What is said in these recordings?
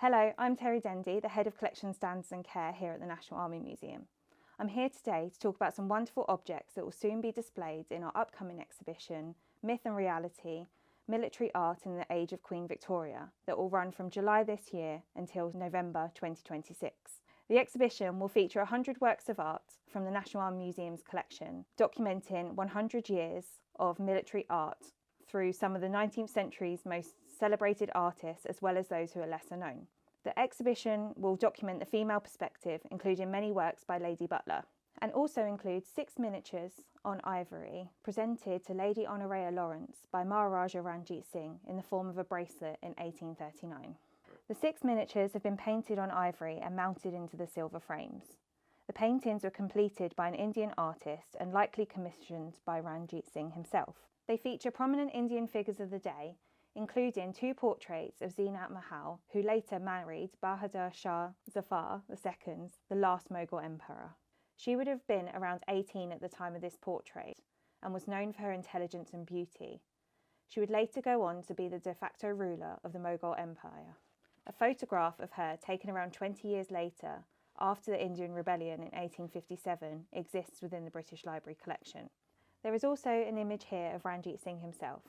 Hello, I'm Terri Dendy, the Head of Collection Standards and Care here at the National Army Museum. I'm here today to talk about some wonderful objects that will soon be displayed in our upcoming exhibition, Myth and Reality, Military Art in the Age of Queen Victoria, that will run from July this year until November 2026. The exhibition will feature 100 works of art from the National Army Museum's collection, documenting 100 years of military art through some of the 19th century's most celebrated artists as well as those who are lesser known. The exhibition will document the female perspective, including many works by Lady Butler, and also includes 6 miniatures on ivory presented to Lady Honoria Lawrence by Maharaja Ranjit Singh in the form of a bracelet in 1839. The 6 miniatures have been painted on ivory and mounted into the silver frames. The paintings were completed by an Indian artist and likely commissioned by Ranjit Singh himself. They feature prominent Indian figures of the day, including 2 portraits of Zeenat Mahal, who later married Bahadur Shah Zafar II, the last Mughal emperor. She would have been around 18 at the time of this portrait and was known for her intelligence and beauty. She would later go on to be the de facto ruler of the Mughal Empire. A photograph of her taken around 20 years later, after the Indian Rebellion in 1857, exists within the British Library collection. There is also an image here of Ranjit Singh himself.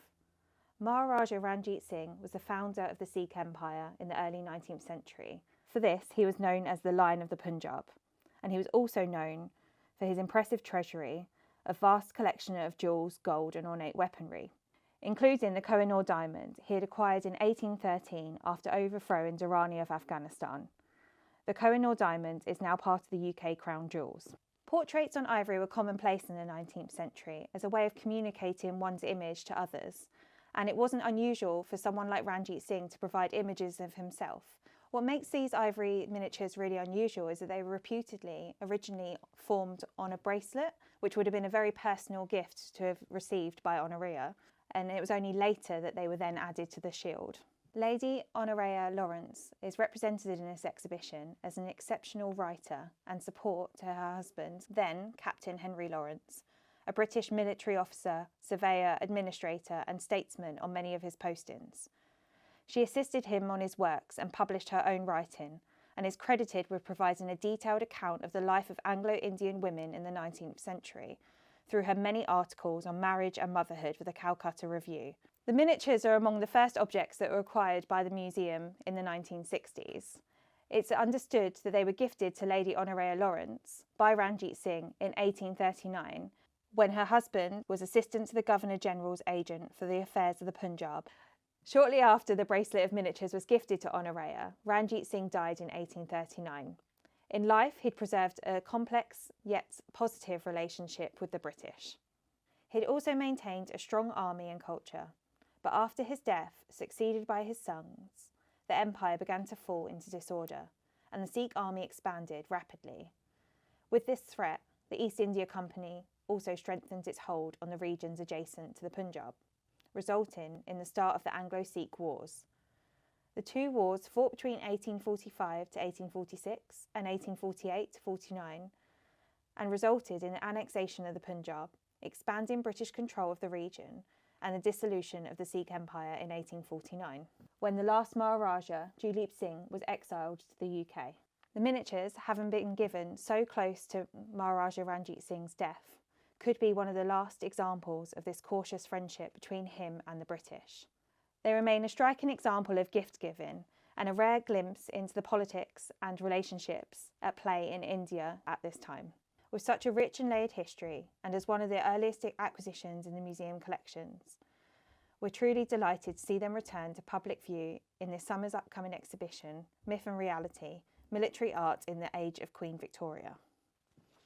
Maharaja Ranjit Singh was the founder of the Sikh Empire in the early 19th century. For this, he was known as the Lion of the Punjab, and he was also known for his impressive treasury, a vast collection of jewels, gold and ornate weaponry, including the Koh-i-Noor diamond he had acquired in 1813 after overthrowing Durrani of Afghanistan. The Koh-i-Noor diamond is now part of the UK crown jewels. Portraits on ivory were commonplace in the 19th century as a way of communicating one's image to others, and it wasn't unusual for someone like Ranjit Singh to provide images of himself. What makes these ivory miniatures really unusual is that they were reputedly originally formed on a bracelet, which would have been a very personal gift to have received by Honoria, and it was only later that they were then added to the shield. Lady Honoria Lawrence is represented in this exhibition as an exceptional writer and support to her husband, then Captain Henry Lawrence, a British military officer, surveyor, administrator and statesman on many of his postings. She assisted him on his works and published her own writing, and is credited with providing a detailed account of the life of Anglo-Indian women in the 19th century through her many articles on marriage and motherhood for the Calcutta Review. The miniatures are among the first objects that were acquired by the museum in the 1960s. It's understood that they were gifted to Lady Honoria Lawrence by Ranjit Singh in 1839, when her husband was assistant to the Governor-General's agent for the affairs of the Punjab. Shortly after the bracelet of miniatures was gifted to Honoria, Ranjit Singh died in 1839. In life, he'd preserved a complex yet positive relationship with the British. He'd also maintained a strong army and culture, but after his death, succeeded by his sons, the empire began to fall into disorder, and the Sikh army expanded rapidly. With this threat, the East India Company also strengthened its hold on the regions adjacent to the Punjab, resulting in the start of the Anglo-Sikh Wars. The 2 wars fought between 1845 to 1846 and 1848 to 49 and resulted in the annexation of the Punjab, expanding British control of the region and the dissolution of the Sikh Empire in 1849, when the last Maharaja, Duleep Singh, was exiled to the UK. The miniatures, having been given so close to Maharaja Ranjit Singh's death, could be one of the last examples of this cautious friendship between him and the British. They remain a striking example of gift-giving and a rare glimpse into the politics and relationships at play in India at this time. With such a rich and layered history, and as one of the earliest acquisitions in the museum collections, we're truly delighted to see them return to public view in this summer's upcoming exhibition, Myth and Reality, Military Art in the Age of Queen Victoria.